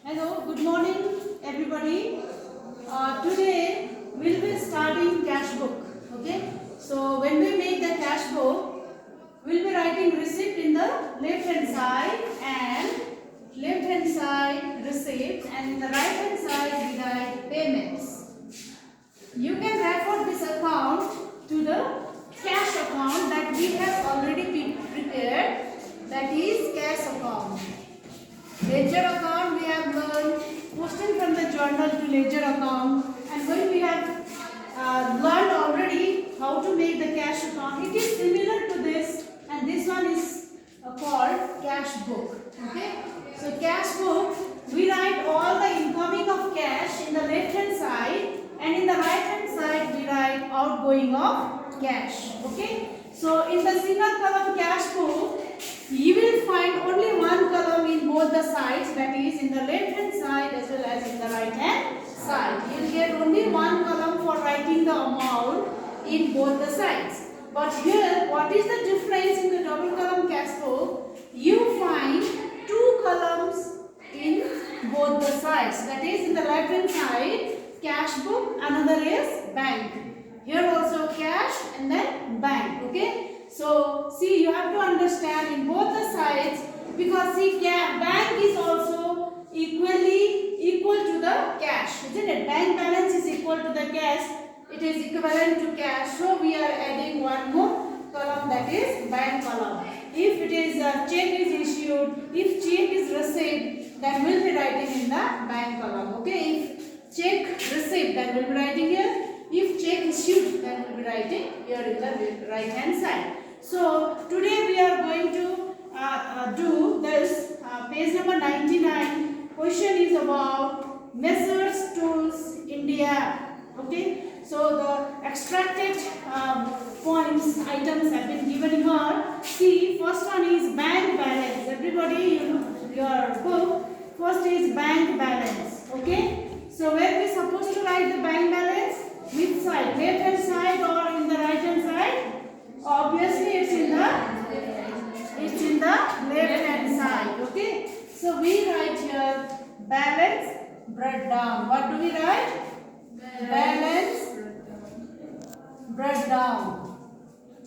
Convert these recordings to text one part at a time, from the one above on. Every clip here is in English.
Hello, good morning everybody. Today we'll be starting cash book. Okay, so when we make the cash book, we'll be writing receipt in the left hand side receipt, and in the right hand side we write payments. You can refer this account to the cash account that we have already prepared, that is cash account. Ledger account we have learned posting from the journal to ledger account, and when we have learned already how to make the cash account, it is similar to this, and this one is called cash book. Okay, so cash book we write all the incoming of cash in the left hand side, and in the right hand side we write outgoing of cash. Okay, so in the single column cash book you will find only one column in both the sides, that is in the left hand side as well as in the right hand side. You will get only one column for writing the amount in both the sides. But here, what is the difference in the double column cash book? You find two columns in both the sides. That is, in the left hand side, cash book, another is bank. Here also cash and then bank. Okay. So, see, you have to understand in both the sides, because see, bank is also equal to the cash, isn't it? Bank balance is equal to the cash. It is equivalent to cash. So, we are adding one more column, that is bank column. If it is a check is issued, if check is received, then we'll be writing in the bank column. Okay, if check received, then we'll be writing here. If check issued, then we'll be writing here in the right hand side. So today we are going to do this page number 99. Question is about Messrs Tools India. Okay, so the extracted points, items have been given here. See, first one is bank balance. Everybody, you know your book. First is bank balance. Okay, so where we supposed to write the bank balance? Which side? Left hand side or in the right hand side? Obviously it's in the left hand side. Okay, so we write here balance breakdown. What do we write? Balance breakdown.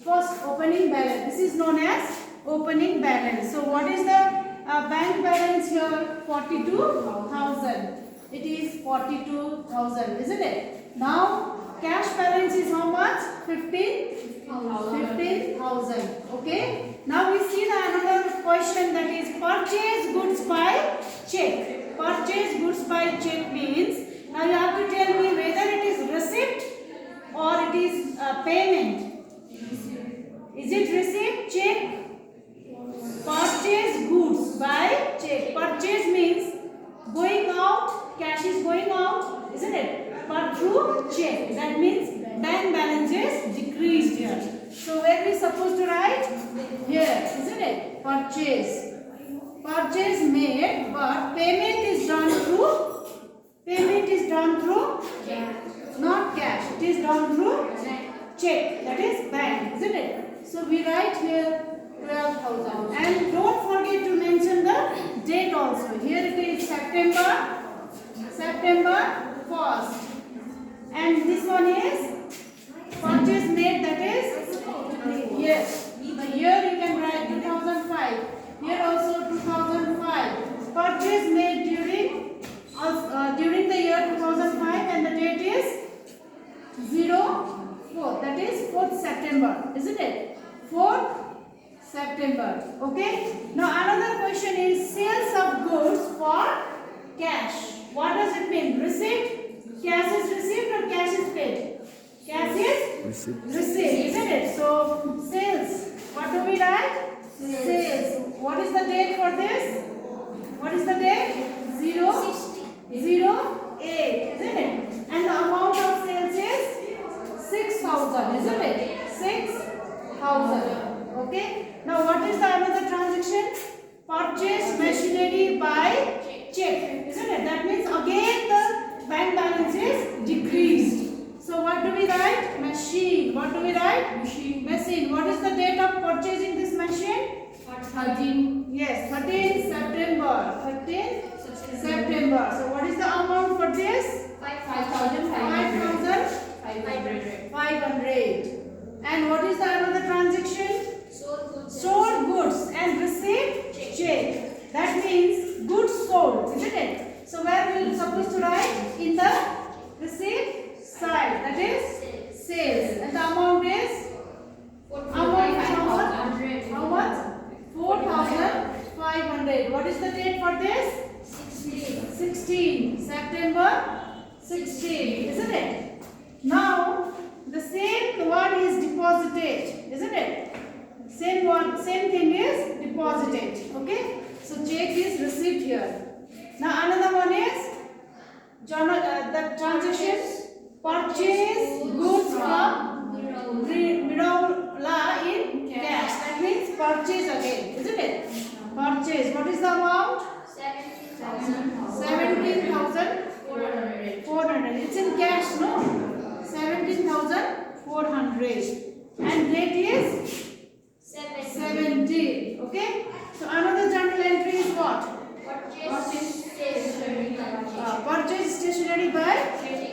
First, opening balance. This is known as opening balance. So what is the bank balance here? 42,000. It is 42,000, isn't it? Now cash balance is how much? 15,000. Okay. Now we see the another question, that is purchase goods by check. Purchase goods by check means, now you have to tell me whether it is receipt or it is payment. Is it receipt? Check. Purchase goods by check. Purchase means going out, cash is going out, isn't it? But through check. That means bank balance is decreased here. So where we supposed to write? Here, isn't it? Purchase. Purchase made, but payment is done through not cash. It is done through check. That is bank, isn't it? So we write here 12,000. And don't forget to mention the date also. Here it is September 1st. And this one is purchase made, that is yes. Here you can write 2005. Here also 2005. Purchase made during the year 2005, and the date is 04. That is 4th September, isn't it? 4th September. Okay. Now another question is sales of goods for cash. What does it mean? Receipt. Cash is received or cash is paid? Cash is received, isn't it? So sales. What do we write? Sales. What is the date for this? What is the date? 08, isn't it? And the amount of sales is 6,000, isn't it? 6,000. Okay. Now what is the another transaction? Purchase machinery by check, isn't it? That means again the bank balance is decreased. So what do we write? Machine. What do we write? Machine. What is the date of purchasing this machine? 13. Yes, 13 September. 13 September. September. So what is the amount for this? 5,500. 5,500. And what is the another transaction? Sold goods and received check. That means goods sold, isn't it? So where we are supposed to write? In the receipt side. That is sales. And the amount is? How much? 4,500. What is the date for this? 16. September 16. Isn't it? Now the same one is deposited. Isn't it? Same thing is deposited. Okay. So check is received here. Now another one is the transaction purchase goods from Mirola in cash. That means purchase again, isn't it? Purchase. What is the amount? 17,400. It's in cash, no? 17,400. And date is 17. Okay. So another journal entry is what? Purchase stationery by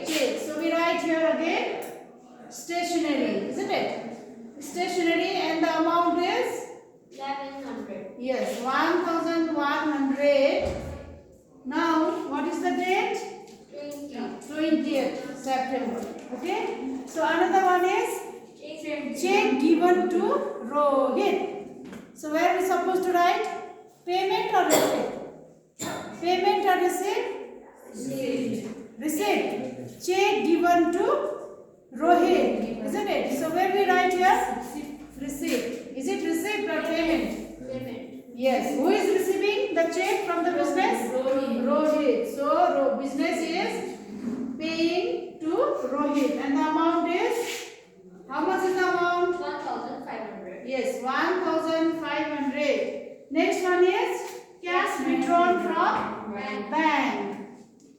check. So we write here again stationery, isn't it? Stationery, and the amount is 1,100. yes, 1,100. Now what is the date? 20th September. Okay. So another one is check given to Rohit. So where we supposed to write? Payment or receipt? Payment or receipt? Receipt. Check given to Rohit, isn't it? So where we write here? Receipt. Is it receipt or payment? Yes. Who is receiving the check from the business? Rohit. So business is paying to Rohit, and the amount is, how much is the amount? 1,500. Yes, 1,500. Next one is cash withdrawn from bank.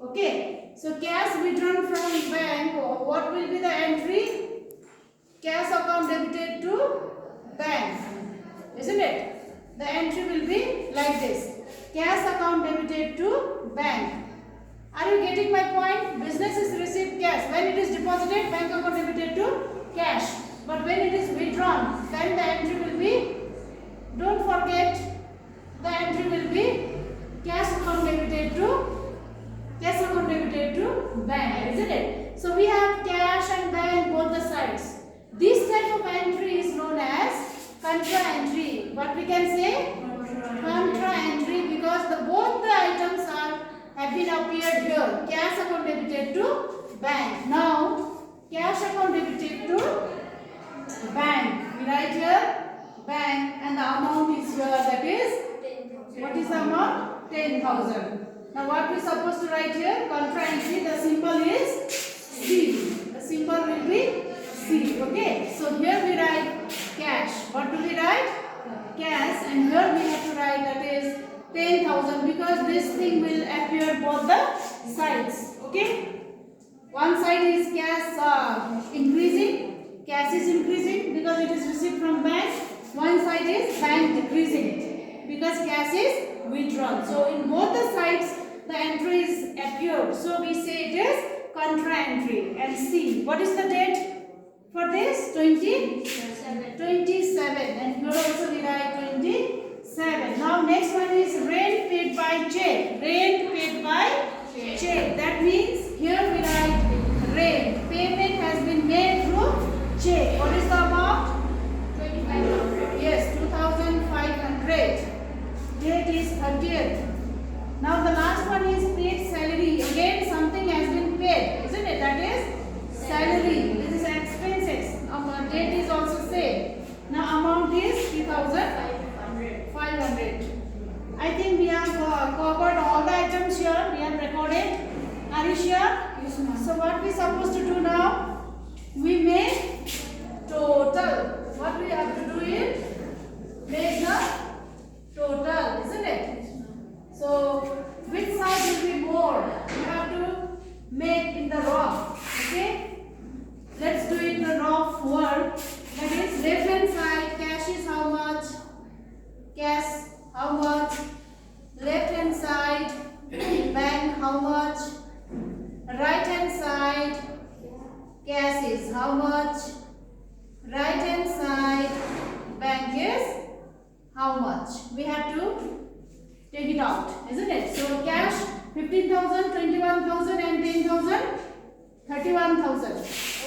Okay. So cash withdrawn from bank, what will be the entry? Cash account debited to bank, isn't it? The entry will be like this. Cash account debited to bank. Are you getting my point? Business is received cash. When it is deposited, bank account debited to cash. But when it is withdrawn, then the entry will be, don't forget, the entry will be cash account debited to bank, isn't it? So we have cash and bank both the sides. This type of entry is known as contra entry. What we can say? Contra entry, because both the items have been appeared here. Cash account debited to bank. Now cash account debited to bank. We write here bank, and the amount is here. That is, what is the amount? 10,000. Now what we supposed to write here? Contra entry. The symbol is C. The symbol will be C. Okay. So here we write cash. What do we write? Cash. And here we have to write, that is 10,000, because this thing will appear both the sides. Okay. One side is cash increasing. Cash is increasing because it is received from bank. One side is bank decreasing because cash is withdrawn. So in both the sides the entry is appeared. So we say it is contra entry. And see, what is the date for this? 27. And here also we write 27. Now next one is rent paid by check. Rent paid by check. That means here we write rent. Payment has been made through check. What is the amount? 2,500. Yes, 2,500. Date is 30th. Now the last one is paid salary. Again something has been paid, isn't it? That is salary. This is expenses. Date is also same. Now amount is 3,500. I think we have covered all the items here. We have recorded. Are you sure? Yes, ma'am. So what we supposed to do now? We make total. What we have to do is make the total, isn't it? So which side will be more? You have to make in the rough. Okay? Let's do it in the rough word. That is, left hand side, cash is how much? Cash how much? Left hand side, bank how how much? Right hand side cash is how much? Right hand side bank is how much? We have to take it out, isn't it? So cash 15,000, 21,000 and 10,000, 31,000.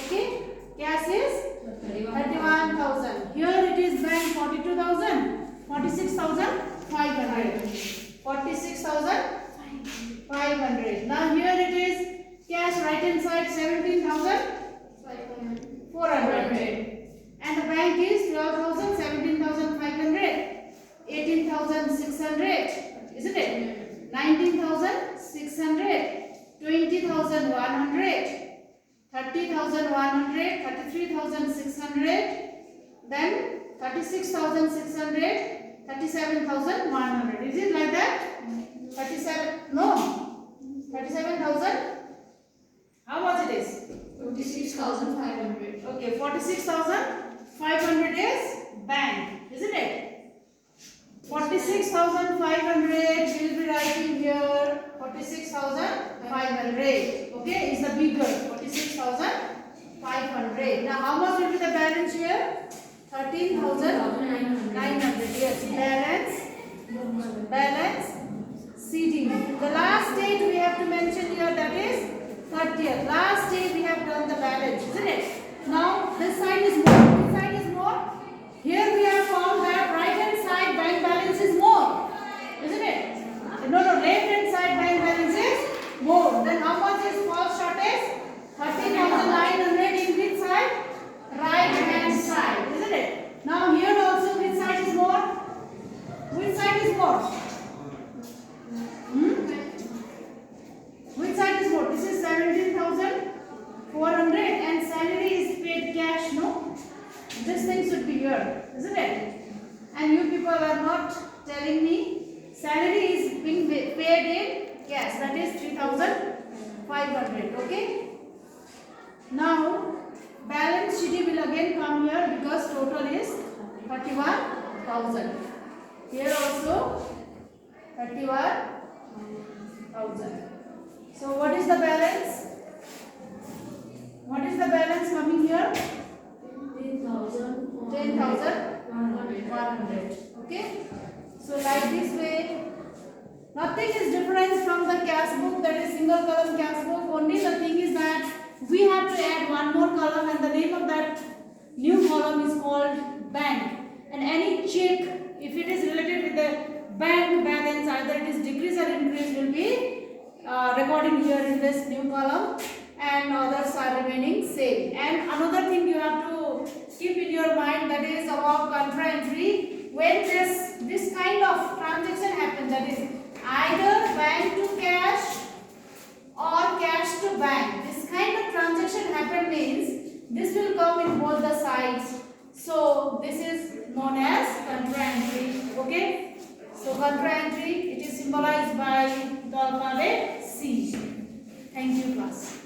Okay? Cash is 31,000. Here it is bank 42,000, 46,500. 46,500. Now here it is cash right hand side 17,400. And the bank is 12,000, 17,500, 18,600, isn't it? 19,600, 20,100, 30,100, 33,600, then 36,600, 37,100. Is it like that? 37? No. 37,000? How much it is? 46,500. Okay, 46,500 is bank, isn't it? 46,500 will be writing here 46,500. Okay, is the bigger 46,500. Now how much will be the balance here? 13,900. Yes, balance CD. The last date we have to mention here, that is 30th. Last day we have done the balance, isn't it? Now this side is more. This side is more. Here we have found that right hand side bank balance is more, isn't it? No, left hand side bank balance is more. Then how much is false shortage? 30,900 in which side? Right hand side, isn't it? Now here also which side is more? Which side is more? Which side is more? This is 17,400 and salary is paid cash, no? This thing should be here, isn't it? And you people are not telling me salary is being paid in cash, that is 3,500, okay? Now balance sheet will again come here because total is 31,000. Here also 31,000. So what is the balance? What is the balance coming here? 10,100. Okay. So like this way, nothing is different from the cash book, that is single column cash book. Only the thing is that we have to add one more column and the name of that new column is called bank. And any check, if it is related with the bank balance, either it is decrease or increase, will be recording here in this new column, and others are remaining same. And another thing you have to keep in your mind, that is about contra entry. When this kind of transaction happens, that is either bank to cash or cash to bank, this kind of transaction happen means this will come in both the sides. So this is known as contra entry. Okay. So contra entry, it is symbolized by the alphabet C. Thank you, class.